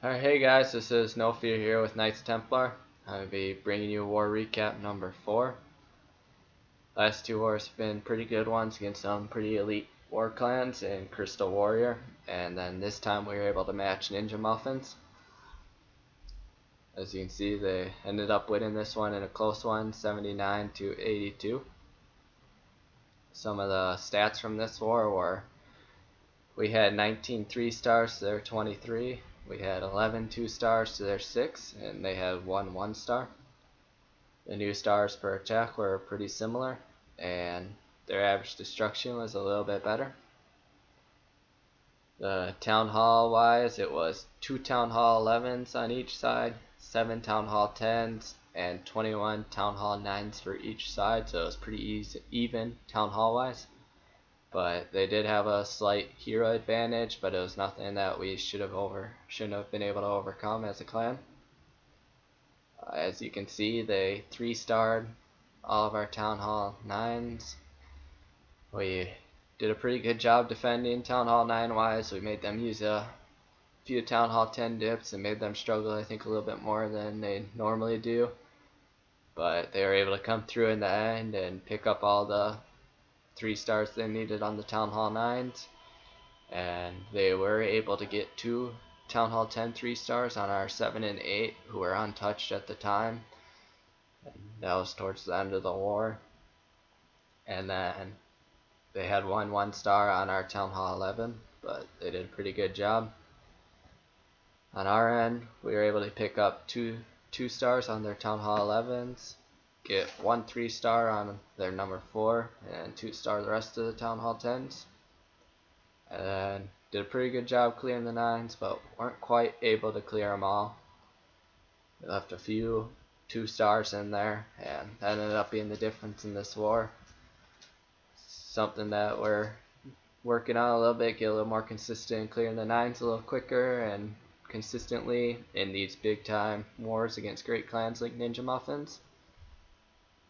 Alright, hey guys, this is No Fear here with Knights Templar. I'll be bringing you war recap number 4. Last two wars have been pretty good ones against some pretty elite war clans in Crystal Warrior, and then this time we were able to match Ninja Muffins. As you can see, they ended up winning this one in a close one, 79 to 82. Some of the stats from this war were we had 19 3-stars to their 23. We had 11 2-stars to their 6, and they had 1 1-star. The new stars per attack were pretty similar, and their average destruction was a little bit better. The Town Hall wise, it was 2 Town Hall 11s on each side, 7 Town Hall 10s, and 21 Town Hall 9s for easy side, so it was pretty even Town Hall wise. But they did have a slight hero advantage, but it was nothing that we shouldn't have been able to overcome as a clan. As you can see, they 3-starred all of our Town Hall 9s. We did a pretty good job defending Town Hall 9 wise. We made them use a few Town Hall 10 dips and made them struggle, I think, a little bit more than they normally do. But they were able to come through in the end and pick up all the 3-stars they needed on the Town Hall 9s, and they were able to get 2 Town Hall 10 3-stars on our 7 and 8 who were untouched at the time, and that was towards the end of the war. And then they had 1 1-star on our Town Hall 11, but they did a pretty good job. On our end, we were able to pick up 2 2-stars on their Town Hall 11s, get 1 3-star on their number 4, and 2-star the rest of the Town Hall 10s. And then did a pretty good job clearing the 9s, but weren't quite able to clear them all. We left a few 2-stars in there, and that ended up being the difference in this war. Something that we're working on a little bit, get a little more consistent, clearing the 9s a little quicker and consistently in these big time wars against great clans like Ninja Muffins.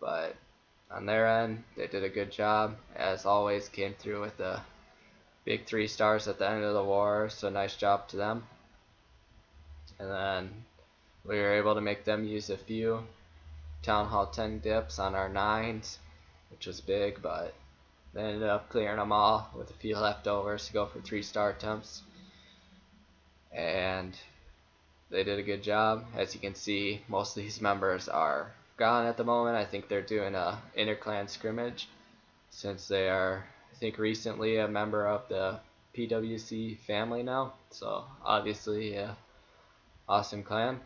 But on their end, they did a good job. As always, came through with the big 3-stars at the end of the war, so nice job to them. And then we were able to make them use a few Town Hall 10 dips on our 9s, which was big, but they ended up clearing them all with a few leftovers to go for 3-star attempts. And they did a good job. As you can see, most of these members are gone at the moment. I think they're doing a inter-clan scrimmage since they are, I think, recently a member of the PWC family now, so obviously awesome clan.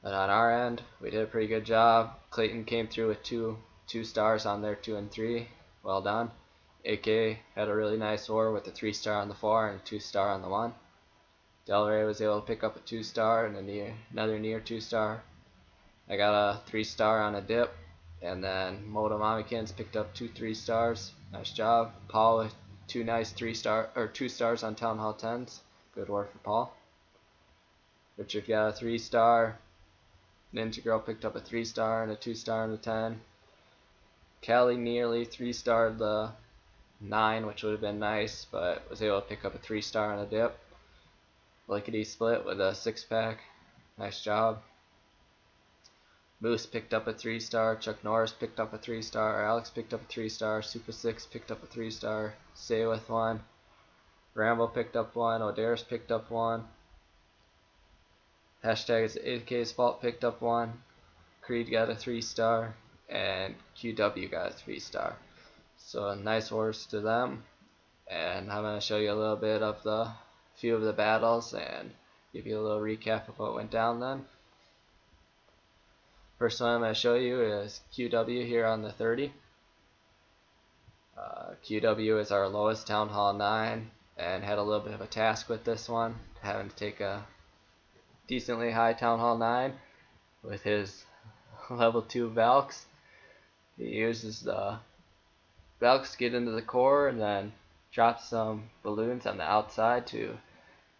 And on our end, we did a pretty good job. Clayton came through with 2 2-stars on their 2 and 3. Well done. AK had a really nice war with a 3-star on the 4 and a 2-star on the 1. Del Rey was able to pick up a 2-star and another near 2-star. I got a 3-star on a dip, and then Moto Mamikins picked up 2 3-stars. Nice job. Paul with 2 nice 2-stars on Town Hall 10s. Good work for Paul. Richard got a 3-star. Ninja Girl picked up a 3-star and a 2-star on the 10. Callie nearly 3-starred the 9, which would have been nice, but was able to pick up a 3-star on a dip. Lickety Split with a 6-pack. Nice job. Moose picked up a 3-star, Chuck Norris picked up a 3-star, Alex picked up a 3-star, Super 6 picked up a 3-star, Say with 1, Rambo picked up 1, Odaris picked up 1, Hashtag is AK's fault picked up 1, Creed got a 3-star, and QW got a 3-star. So nice wars to them, and I'm going to show you a little bit of the few of the battles and give you a little recap of what went down then. First one I'm going to show you is QW here on the 30. QW is our lowest Town Hall 9 and had a little bit of a task with this one, having to take a decently high Town Hall 9 with his level 2 Valks. He uses the Valks to get into the core and then drops some balloons on the outside to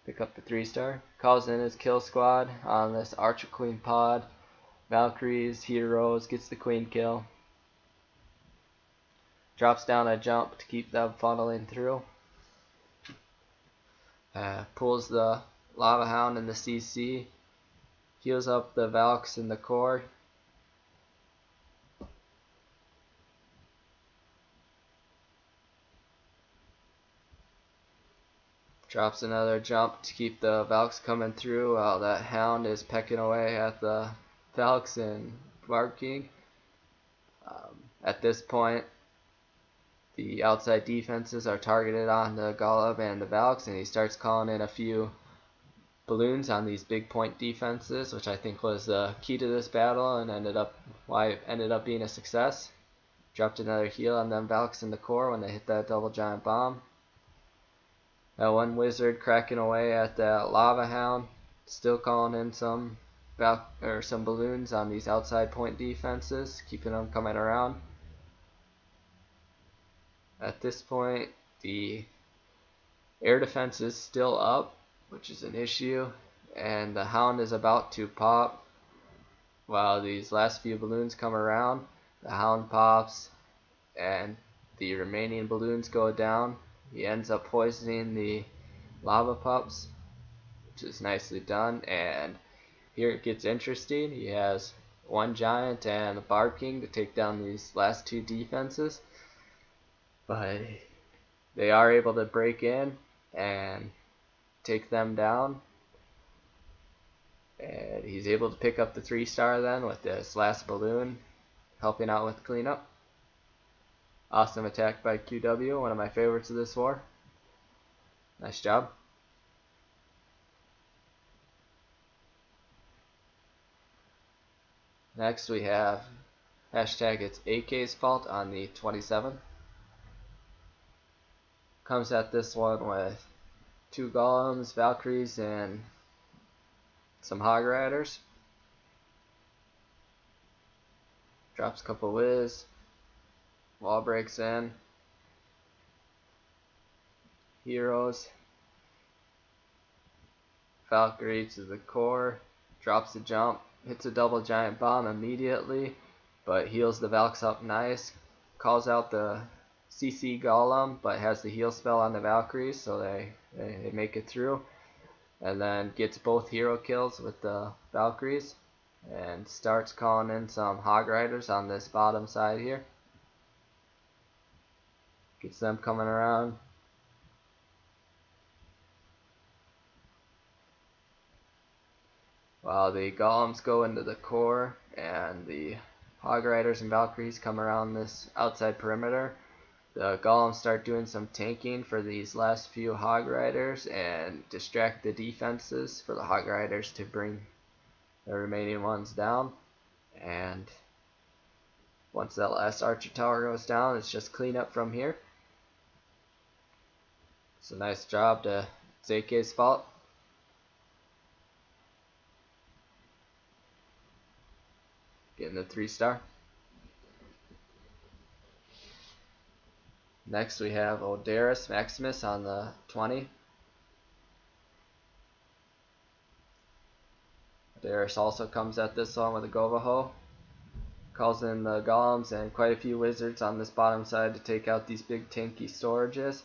pick up the 3-star. Calls in his kill squad on this Archer Queen pod. Valkyries, heroes, gets the queen kill. Drops down a jump to keep them funneling through. Pulls the Lava Hound in the CC. Heals up the Valks in the core. Drops another jump to keep the Valks coming through while that Hound is pecking away at the Valks and barking. At this point, the outside defenses are targeted on the Golub and the Valks, and he starts calling in a few balloons on these big point defenses, which I think was the key to this battle and why it ended up being a success. Dropped another heal on them Valks in the core when they hit that double giant bomb. That one wizard cracking away at that Lava Hound, still calling in some balloons on these outside point defenses, keeping them coming around. At this point, the air defense is still up, which is an issue, and the Hound is about to pop. While these last few balloons come around, the Hound pops, and the remaining balloons go down. He ends up poisoning the lava pups, which is nicely done, and here it gets interesting. He has one giant and a barking to take down these last two defenses, but they are able to break in and take them down, and he's able to pick up the 3-star then with this last balloon helping out with cleanup. Awesome attack by QW, one of my favorites of this war. Nice job. Next we have hashtag it's AK's fault on the 27th. Comes at this one with 2 golems, Valkyries, and some Hog Riders. Drops a couple whiz. Wall breaks in. Heroes. Valkyrie to the core. Drops a jump. Hits a double giant bomb immediately, but heals the Valks up nice. Calls out the CC Golem, but has the heal spell on the Valkyries, so they make it through. And then gets both hero kills with the Valkyries, and starts calling in some Hog Riders on this bottom side here. Gets them coming around. While the Golems go into the core and the Hog Riders and Valkyries come around this outside perimeter, the Golems start doing some tanking for these last few Hog Riders and distract the defenses for the Hog Riders to bring the remaining ones down. And once that last Archer Tower goes down, it's just clean up from here. It's a nice job to ZK's fault. Getting the 3-star. Next we have Odaris Maximus on the 20. Odaris also comes at this one with a Govaho. Calls in the Golems and quite a few wizards on this bottom side to take out these big tanky storages.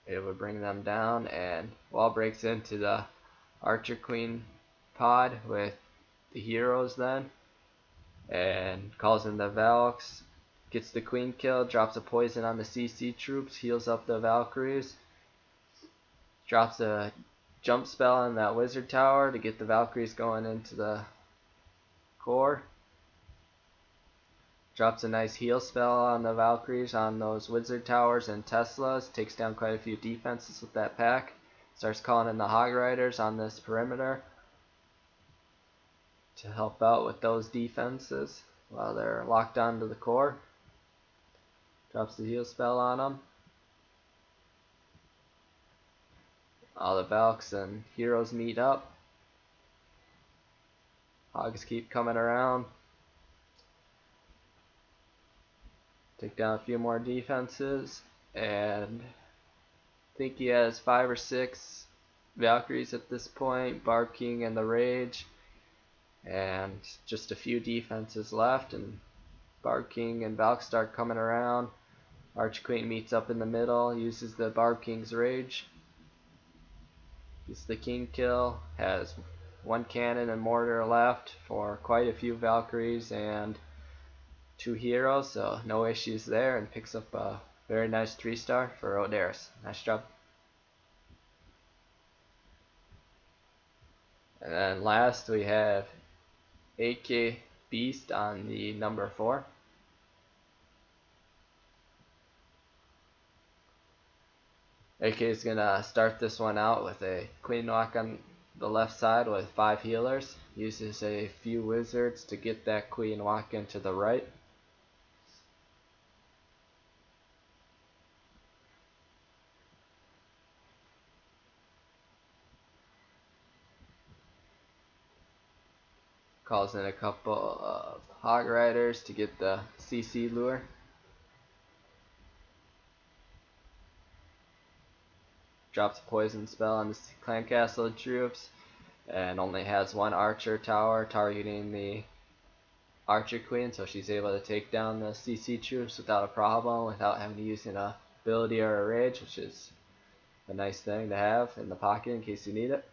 It would bring them down, and Wall breaks into the Archer Queen pod with the heroes then, and calls in the Valks, gets the Queen kill, drops a poison on the CC troops, heals up the Valkyries, drops a jump spell on that Wizard Tower to get the Valkyries going into the core, drops a nice heal spell on the Valkyries on those Wizard Towers and Teslas, takes down quite a few defenses with that pack, starts calling in the Hog Riders on this perimeter to help out with those defenses while they're locked onto the core. Drops the heal spell on them. All the Valks and heroes meet up. Hogs keep coming around. Take down a few more defenses, and I think he has 5 or 6 Valkyries at this point, barking and the Rage, and just a few defenses left, and barking and Valks start coming around. Archqueen meets up in the middle, uses the Barb King's Rage. Gets the king kill, has one cannon and mortar left for quite a few Valkyries and 2 heroes, so no issues there, and picks up a very nice 3-star for Odaris. Nice job. And then last we have AK Beast on the number 4. AK is going to start this one out with a Queen Walk on the left side with 5 healers. Uses a few wizards to get that Queen Walk into the right. Calls in a couple of Hog Riders to get the CC lure. Drops a poison spell on the clan castle troops and only has 1 archer tower targeting the archer queen, so she's able to take down the CC troops without a problem, without having to use an ability or a rage, which is a nice thing to have in the pocket in case you need it.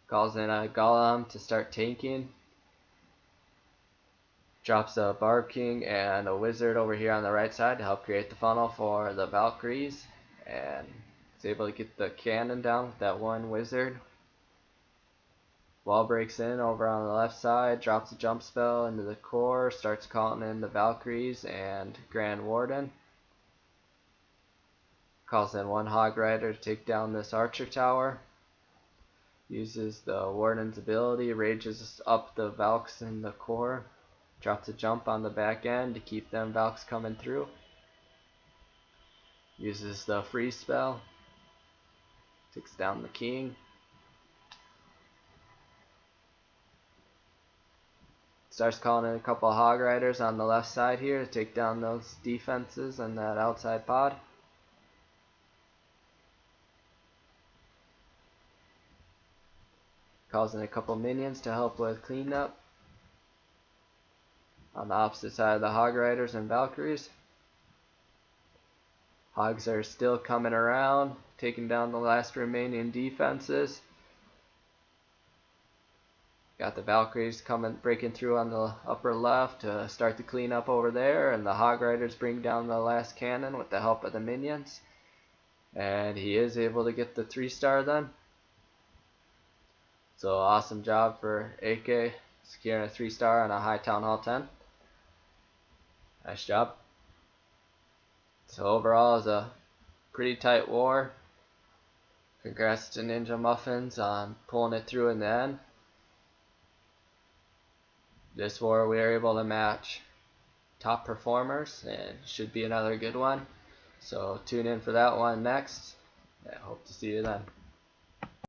Calls in a golem to start tanking. Drops a Barb King and a wizard over here on the right side to help create the funnel for the Valkyries, and is able to get the cannon down with that 1 wizard. Wall breaks in over on the left side, drops a jump spell into the core, starts calling in the Valkyries and Grand Warden. Calls in 1 Hog Rider to take down this archer tower. Uses the Warden's ability, rages up the Valks in the core. Drops a jump on the back end to keep them Valks coming through. Uses the freeze spell. Takes down the king. Starts calling in a couple of Hog Riders on the left side here to take down those defenses and that outside pod. Calls in a couple minions to help with cleanup on the opposite side of the Hog Riders and Valkyries. Hogs are still coming around, taking down the last remaining defenses. Got the Valkyries breaking through on the upper left to start the cleanup over there, and the Hog Riders bring down the last cannon with the help of the minions. And he is able to get the 3-star then. So awesome job for AK, securing a 3-star on a high Town Hall 10. Nice job. So overall, it's a pretty tight war. Congrats to Ninja Muffins on pulling it through in the end. This war we are able to match top performers, and should be another good one. So tune in for that one next. I hope to see you then.